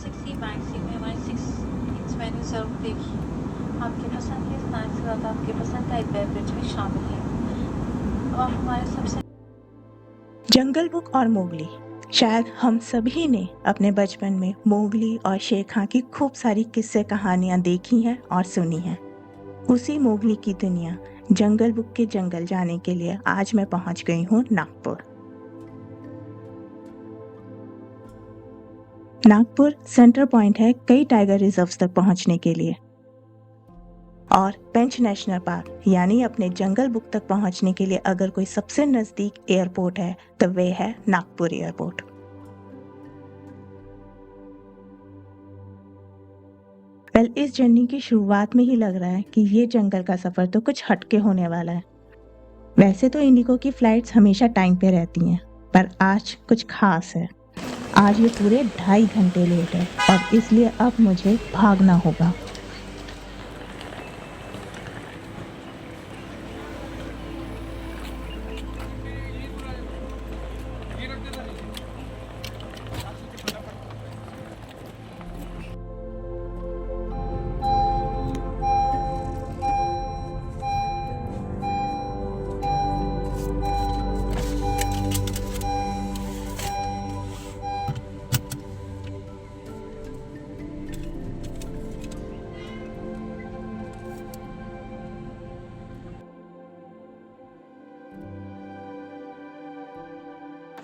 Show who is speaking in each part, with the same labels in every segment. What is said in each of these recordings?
Speaker 1: 6 maxi में हमारे 6 meals menu सर्व देखिए। आपके पसंद के स्नैक्स के साथ आपके पसंद का एक बेवरेज भी शामिल है। अब आप हमारे सबसे
Speaker 2: जंगल बुक और मोगली। शायद हम सभी ने अपने बचपन में मोगली और शेर खां की खूब सारी किस्से कहानियां देखी हैं और सुनी हैं। उसी मोगली की दुनिया जंगल बुक के जंगल जाने के लिए आज मैं पहुंच गई हूँ नागपुर। नागपुर सेंटर पॉइंट है कई टाइगर रिजर्व्स तक पहुंचने के लिए, और पेंच नेशनल पार्क यानी अपने जंगल बुक तक पहुंचने के लिए अगर कोई सबसे नजदीक एयरपोर्ट है तो वे है नागपुर एयरपोर्ट। इस जर्नी की शुरुआत में ही लग रहा है कि ये जंगल का सफर तो कुछ हटके होने वाला है। वैसे तो इंडिगो की फ्लाइट्स हमेशा टाइम पे रहती हैं, पर आज कुछ खास है। आज ये पूरे 2.5 घंटे लेट है और इसलिए अब मुझे भागना होगा।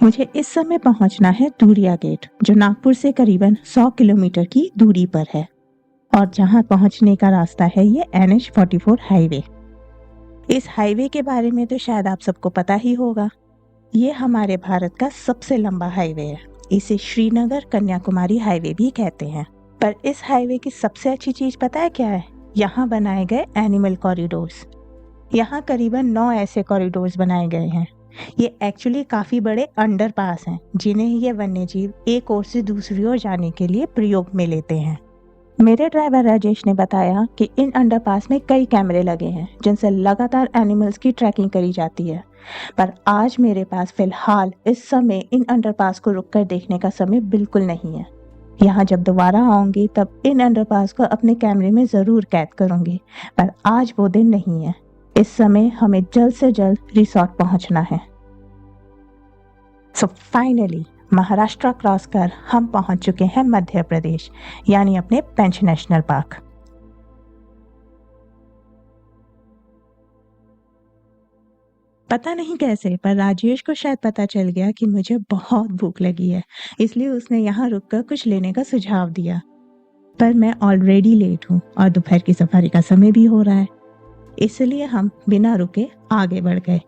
Speaker 2: मुझे इस समय पहुंचना है दूरिया गेट, जो नागपुर से करीबन 100 किलोमीटर की दूरी पर है, और जहां पहुंचने का रास्ता है ये NH44 हाईवे। इस हाईवे के बारे में तो शायद आप सबको पता ही होगा। ये हमारे भारत का सबसे लंबा हाईवे है। इसे श्रीनगर कन्याकुमारी हाईवे भी कहते हैं। पर इस हाईवे की सबसे अच्छी चीज पता है क्या है? यहाँ बनाए गए एनिमल कॉरिडोर्स। यहाँ करीबन 9 ऐसे कॉरिडोर्स बनाए गए हैं। ये एक्चुअली काफी बड़े अंडरपास हैं, जिन्हें ये वन्यजीव एक ओर से दूसरी ओर जाने के लिए प्रयोग में लेते हैं। मेरे ड्राइवर राजेश ने बताया कि इन अंडरपास में कई कैमरे लगे हैं, जिनसे लगातार एनिमल्स की ट्रैकिंग करी जाती है। पर आज मेरे पास फिलहाल इस समय इन अंडरपास को रुककर देखने का समय बिल्कुल नहीं है। यहाँ जब दोबारा आऊंगी तब इन अंडरपास को अपने कैमरे में जरूर कैद करूंगी, पर आज वो दिन नहीं है। इस समय हमें जल्द से जल्द रिसोर्ट पहुंचना है। सो फाइनली महाराष्ट्र क्रॉस कर हम पहुंच चुके हैं मध्य प्रदेश, यानी अपने पेंच नेशनल पार्क। पता नहीं कैसे, पर राजेश को शायद पता चल गया कि मुझे बहुत भूख लगी है, इसलिए उसने यहाँ रुककर कुछ लेने का सुझाव दिया। पर मैं ऑलरेडी लेट हूँ और दोपहर की सफारी का समय भी हो रहा है, इसलिए हम बिना रुके आगे बढ़ गए।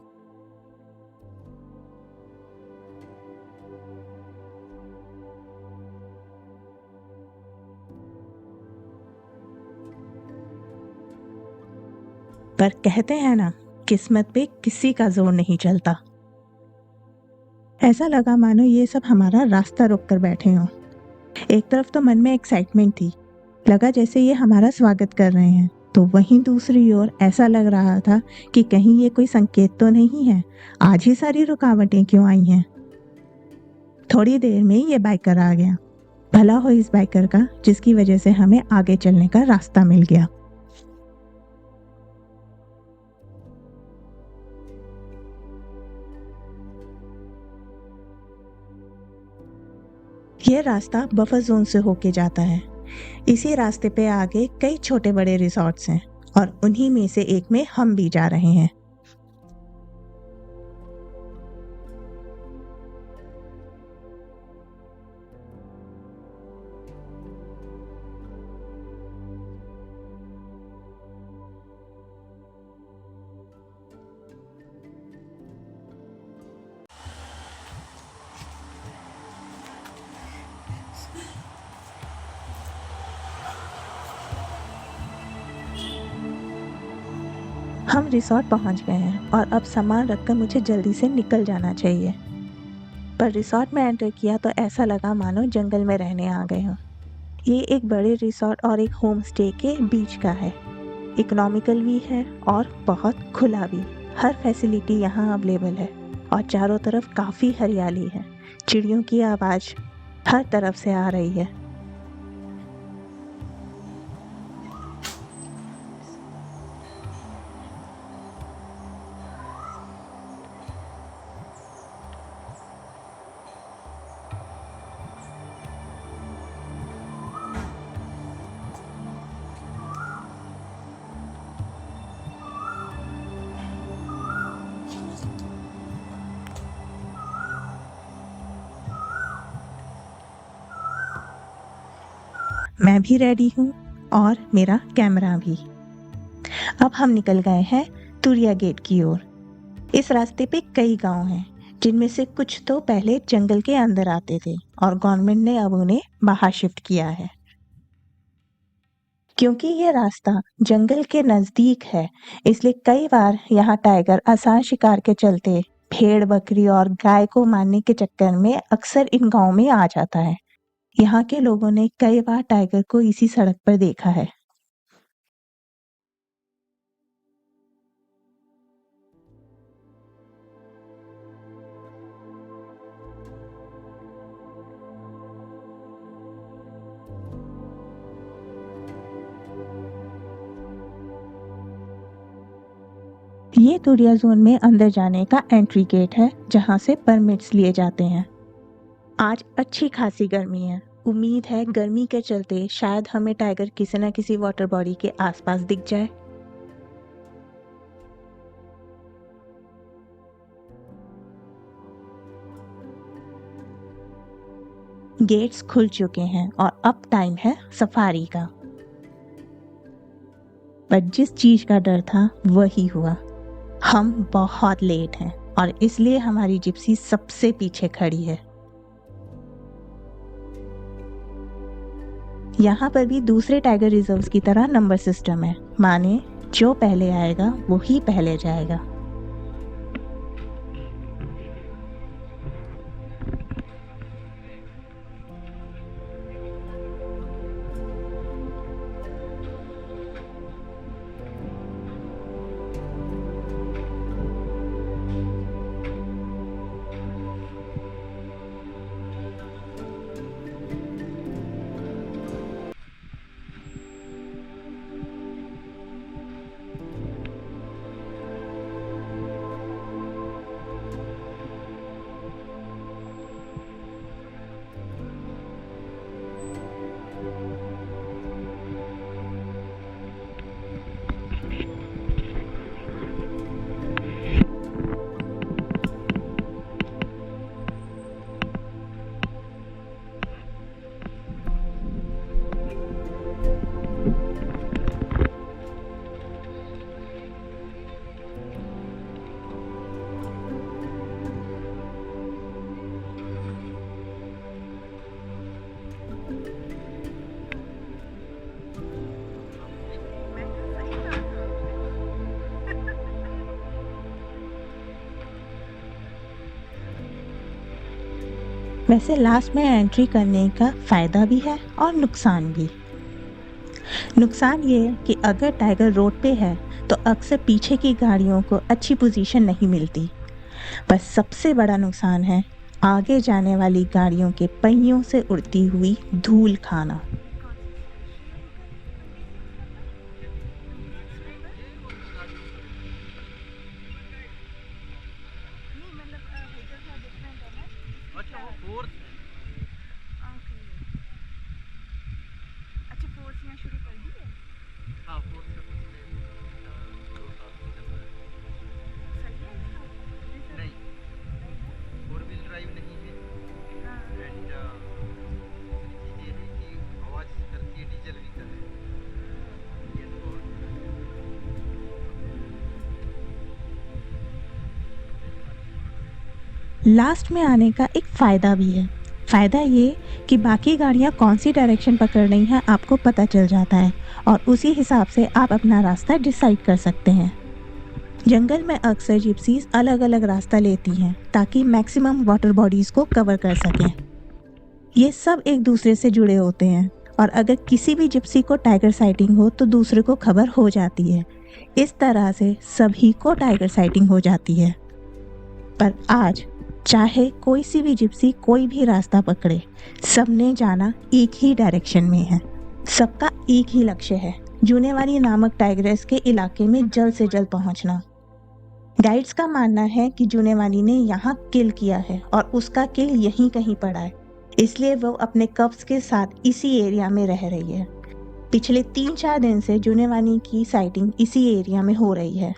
Speaker 2: पर कहते हैं ना, किस्मत पे किसी का जोर नहीं चलता। ऐसा लगा मानो ये सब हमारा रास्ता रोक कर बैठे हों। एक तरफ तो मन में एक्साइटमेंट थी, लगा जैसे ये हमारा स्वागत कर रहे हैं, तो वहीं दूसरी ओर ऐसा लग रहा था कि कहीं ये कोई संकेत तो नहीं है, आज ही सारी रुकावटें क्यों आई हैं। थोड़ी देर में ये बाइकर आ गया। भला हो इस बाइकर का, जिसकी वजह से हमें आगे चलने का रास्ता मिल गया। ये रास्ता बफर जोन से होके जाता है। इसी रास्ते पे आगे कई छोटे बड़े रिसॉर्ट्स हैं, और उन्हीं में से एक में हम भी जा रहे हैं। हम रिसॉर्ट पहुंच गए हैं और अब सामान रखकर मुझे जल्दी से निकल जाना चाहिए। पर रिसॉर्ट में एंटर किया तो ऐसा लगा मानो जंगल में रहने आ गए हों। ये एक बड़े रिसॉर्ट और एक होम स्टे के बीच का है। इकोनॉमिकल भी है और बहुत खुला भी। हर फैसिलिटी यहाँ अवेलेबल है और चारों तरफ काफ़ी हरियाली है। चिड़ियों की आवाज़ हर तरफ से आ रही है। मैं भी रेडी हूँ और मेरा कैमरा भी। अब हम निकल गए हैं तुरिया गेट की ओर। इस रास्ते पे कई गांव हैं, जिनमें से कुछ तो पहले जंगल के अंदर आते थे और गवर्नमेंट ने अब उन्हें बाहर शिफ्ट किया है। क्योंकि ये रास्ता जंगल के नजदीक है, इसलिए कई बार यहाँ टाइगर आसान शिकार के चलते भेड़, बकरी और गाय को मारने के चक्कर में अक्सर इन गांवों में आ जाता है। यहाँ के लोगों ने कई बार टाइगर को इसी सड़क पर देखा है। ये तुरिया जोन में अंदर जाने का एंट्री गेट है, जहाँ से परमिट्स लिए जाते हैं। आज अच्छी खासी गर्मी है। उम्मीद है गर्मी के चलते शायद हमें टाइगर किसी न किसी वाटर बॉडी के आसपास दिख जाए। गेट्स खुल चुके हैं और अब टाइम है सफारी का। पर जिस चीज का डर था वही हुआ। हम बहुत लेट हैं और इसलिए हमारी जिप्सी सबसे पीछे खड़ी है। यहाँ पर भी दूसरे टाइगर रिजर्व्स की तरह नंबर सिस्टम है, माने जो पहले आएगा वो ही पहले जाएगा। वैसे लास्ट में एंट्री करने का फायदा भी है और नुकसान भी। नुकसान ये है कि अगर टाइगर रोड पे है तो अक्सर पीछे की गाड़ियों को अच्छी पोजीशन नहीं मिलती। पर सबसे बड़ा नुकसान है आगे जाने वाली गाड़ियों के पहियों से उड़ती हुई धूल खाना।
Speaker 3: अच्छा वो फोर्थ है।
Speaker 4: अच्छा फोर्स यहाँ शुरू कर दी है।
Speaker 3: हाँ फोर्थ से पिछले 2 साल से चल रहा है।
Speaker 4: सही है इसका
Speaker 3: नहीं, फोर व्हील ड्राइव नहीं है एंड दूसरी चीज़ ये है कि आवाज़ करती है, डीजल व्हीकल है ये तो।
Speaker 2: लास्ट में आने का एक फायदा भी है। फायदा ये कि बाकी गाड़ियाँ कौन सी डायरेक्शन पकड़ रही हैं आपको पता चल जाता है और उसी हिसाब से आप अपना रास्ता डिसाइड कर सकते हैं। जंगल में अक्सर जिप्सीज अलग अलग रास्ता लेती हैं ताकि मैक्सिमम वाटर बॉडीज को कवर कर सकें। ये सब एक दूसरे से जुड़े होते हैं और अगर किसी भी जिप्सी को टाइगर साइटिंग हो तो दूसरे को खबर हो जाती है। इस तरह से सभी को टाइगर साइटिंग हो जाती है। पर आज चाहे कोई सी भी जिप्सी कोई भी रास्ता पकड़े, सबने जाना एक ही डायरेक्शन में है। सबका एक ही लक्ष्य है, जूनेवानी नामक टाइग्रेस के इलाके में जल्द से जल्द पहुंचना। गाइड्स का मानना है कि जूनेवानी ने यहाँ किल किया है और उसका किल यहीं कहीं पड़ा है, इसलिए वो अपने कब्स के साथ इसी एरिया में रह रही है। पिछले 3-4 दिन से जूनेवानी की साइटिंग इसी एरिया में हो रही है।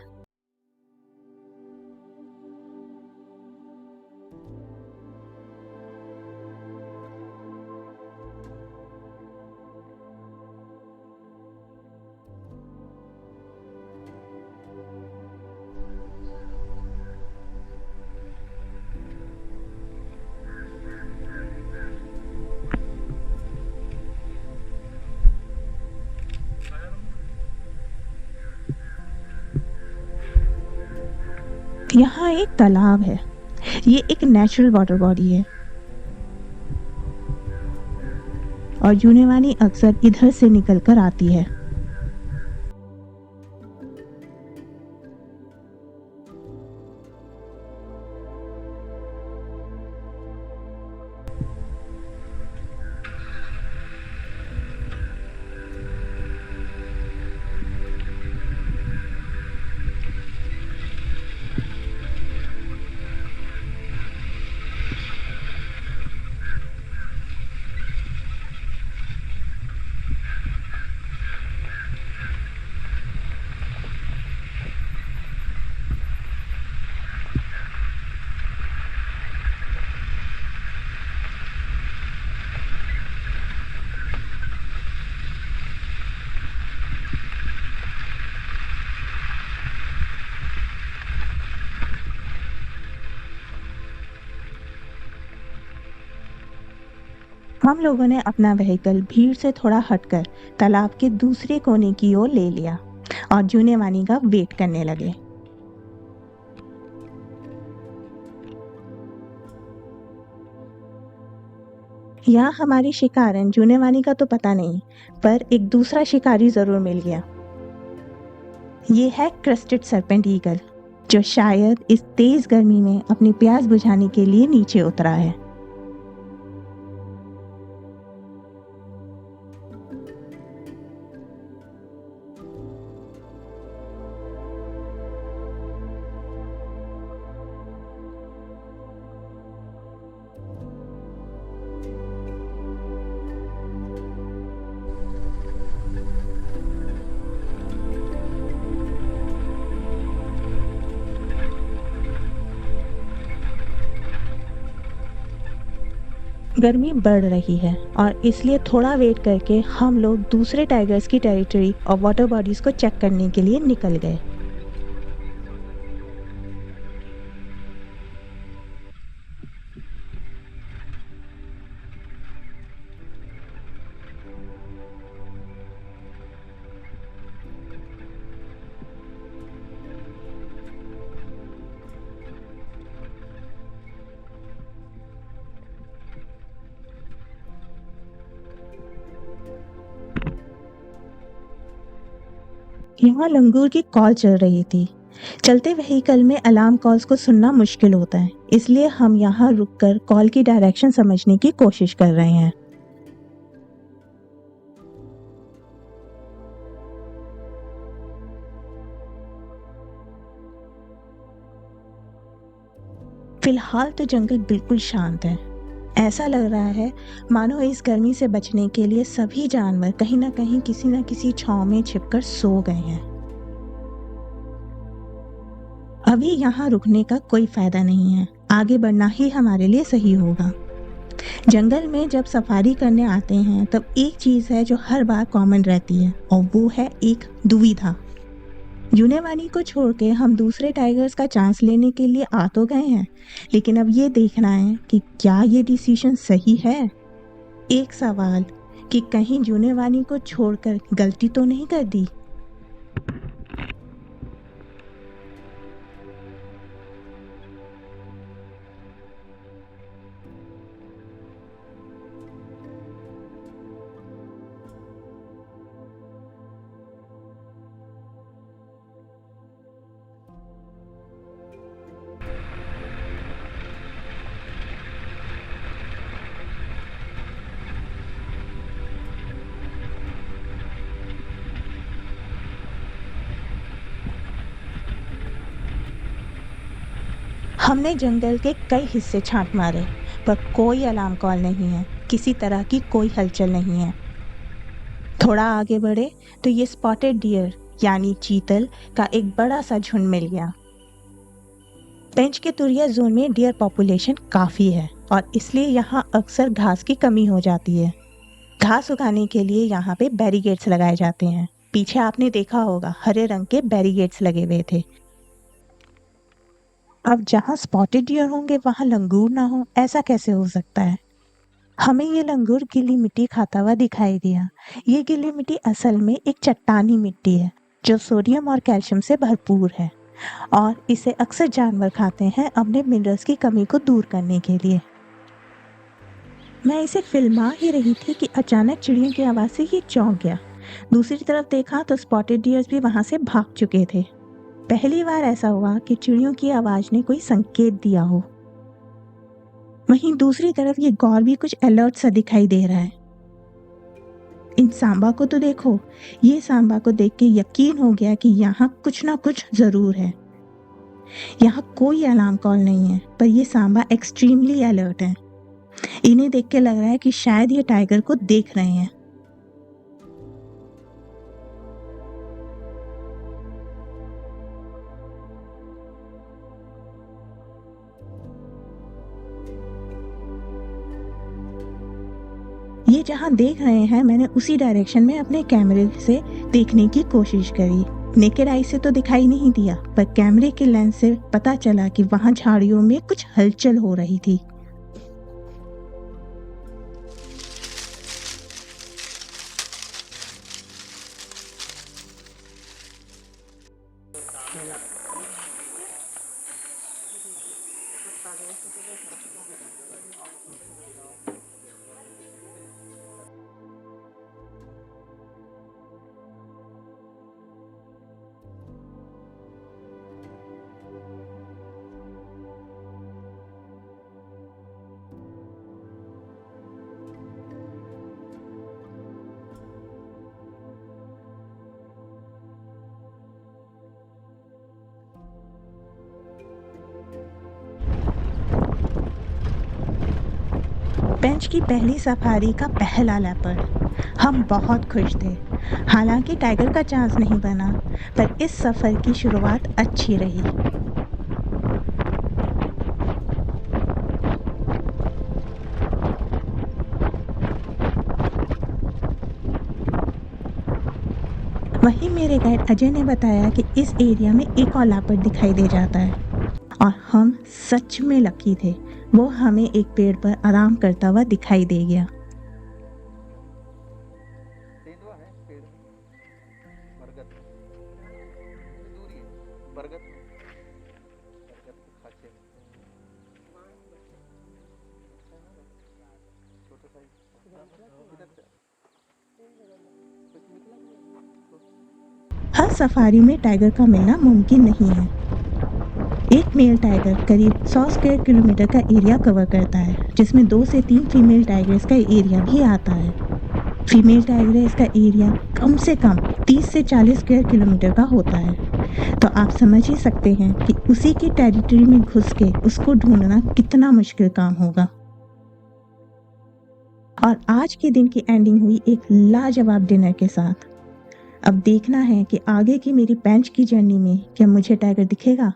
Speaker 2: यहाँ एक तालाब है। ये एक नेचुरल वाटर बॉडी है और यूनेवानी अक्सर इधर से निकलकर आती है। हम लोगों ने अपना व्हीकल भीड़ से थोड़ा हटकर तालाब के दूसरे कोने की ओर ले लिया और जूनेवानी का वेट करने लगे। यहाँ हमारी शिकारन जूनेवानी का तो पता नहीं, पर एक दूसरा शिकारी जरूर मिल गया। ये है क्रेस्टेड सर्पेंट ईगल, जो शायद इस तेज गर्मी में अपनी प्यास बुझाने के लिए नीचे उतरा है। गर्मी बढ़ रही है और इसलिए थोड़ा वेट करके हम लोग दूसरे टाइगर्स की टेरिटरी और वाटर बॉडीज को चेक करने के लिए निकल गए। यहाँ लंगूर की कॉल चल रही थी। चलते व्हीकल में अलार्म कॉल्स को सुनना मुश्किल होता है, इसलिए हम यहाँ रुककर कॉल की डायरेक्शन समझने की कोशिश कर रहे हैं। फिलहाल तो जंगल बिल्कुल शांत है। ऐसा लग रहा है मानो इस गर्मी से बचने के लिए सभी जानवर कहीं ना कहीं किसी न किसी छांव में छिपकर सो गए हैं। अभी यहाँ रुकने का कोई फायदा नहीं है, आगे बढ़ना ही हमारे लिए सही होगा। जंगल में जब सफारी करने आते हैं तब एक चीज है जो हर बार कॉमन रहती है और वो है एक दुविधा। यूनेवानी को छोड़ के हम दूसरे टाइगर्स का चांस लेने के लिए आ तो गए हैं, लेकिन अब ये देखना है कि क्या ये डिसीजन सही है। एक सवाल कि कहीं यूनेवानी को छोड़कर गलती तो नहीं कर दी। हमने जंगल के कई हिस्से छांट मारे, पर कोई अलार्म कॉल नहीं है, किसी तरह की कोई हलचल नहीं है। थोड़ा आगे बढ़े तो ये स्पॉटेड डियर यानी चीतल का एक बड़ा सा झुंड मिल गया। पेंच के तुरिया जोन में डियर पॉपुलेशन काफ़ी है और इसलिए यहाँ अक्सर घास की कमी हो जाती है। घास उगाने के लिए यहाँ पे बैरिकेड्स लगाए जाते हैं। पीछे आपने देखा होगा हरे रंग के बैरिकेड्स लगे हुए थे। अब जहाँ स्पॉटेड डियर होंगे वहाँ लंगूर ना हो, ऐसा कैसे हो सकता है। हमें ये लंगूर गीली मिट्टी खाता हुआ दिखाई दिया। ये गीली मिट्टी असल में एक चट्टानी मिट्टी है जो सोडियम और कैल्शियम से भरपूर है। और इसे अक्सर जानवर खाते हैं अपने मिनरल्स की कमी को दूर करने के लिए। मैं इसे फिल्मा ही रही थी कि अचानक चिड़ियों की आवाज़ से ये चौंक गया। दूसरी तरफ देखा तो स्पॉटेड डियर्स भी वहाँ से भाग चुके थे। पहली बार ऐसा हुआ कि चिड़ियों की आवाज़ ने कोई संकेत दिया हो। वहीं दूसरी तरफ ये गौर भी कुछ अलर्ट सा दिखाई दे रहा है। इन सांबा को तो देखो, ये सांबा को देख के यकीन हो गया कि यहाँ कुछ ना कुछ जरूर है। यहाँ कोई अलार्म कॉल नहीं है, पर ये सांबा एक्सट्रीमली अलर्ट है। इन्हें देख के लग रहा है कि शायद ये टाइगर को देख रहे हैं। ये जहाँ देख रहे हैं, मैंने उसी डायरेक्शन में अपने कैमरे से देखने की कोशिश करी। नेकेड आई से तो दिखाई नहीं दिया, पर कैमरे के लेंस से पता चला कि वहां झाड़ियों में कुछ हलचल हो रही थी। बेंच की पहली सफारी का पहला लेपर्ड। हम बहुत खुश थे। हालांकि टाइगर का चांस नहीं बना, पर इस सफर की शुरुआत अच्छी रही। वहीं मेरे गाइड अजय ने बताया कि इस एरिया में एक और लेपर्ड दिखाई दे जाता है, और हम सच में लकी थे। वो हमें एक पेड़ पर आराम करता हुआ दिखाई दे गया।
Speaker 3: तेंदुआ है पेड़, बरगद दूरी है, बरगद के खाचे में छोटा साइज इधर से
Speaker 2: हर सफारी में टाइगर का मिलना मुमकिन नहीं है। एक मेल टाइगर करीब 100 स्क्वायर किलोमीटर का एरिया कवर करता है, जिसमें 2 से 3 फीमेल टाइगर्स का एरिया भी आता है। फीमेल टाइगर्स का एरिया कम से कम 30 से 40 स्क्वायर किलोमीटर का होता है, तो आप समझ ही सकते हैं कि उसी की टेरिटरी में घुस के उसको ढूंढना कितना मुश्किल काम होगा। और आज के दिन की एंडिंग हुई एक लाजवाब डिनर के साथ। अब देखना है कि आगे की मेरी बेंच की जर्नी में क्या मुझे टाइगर दिखेगा।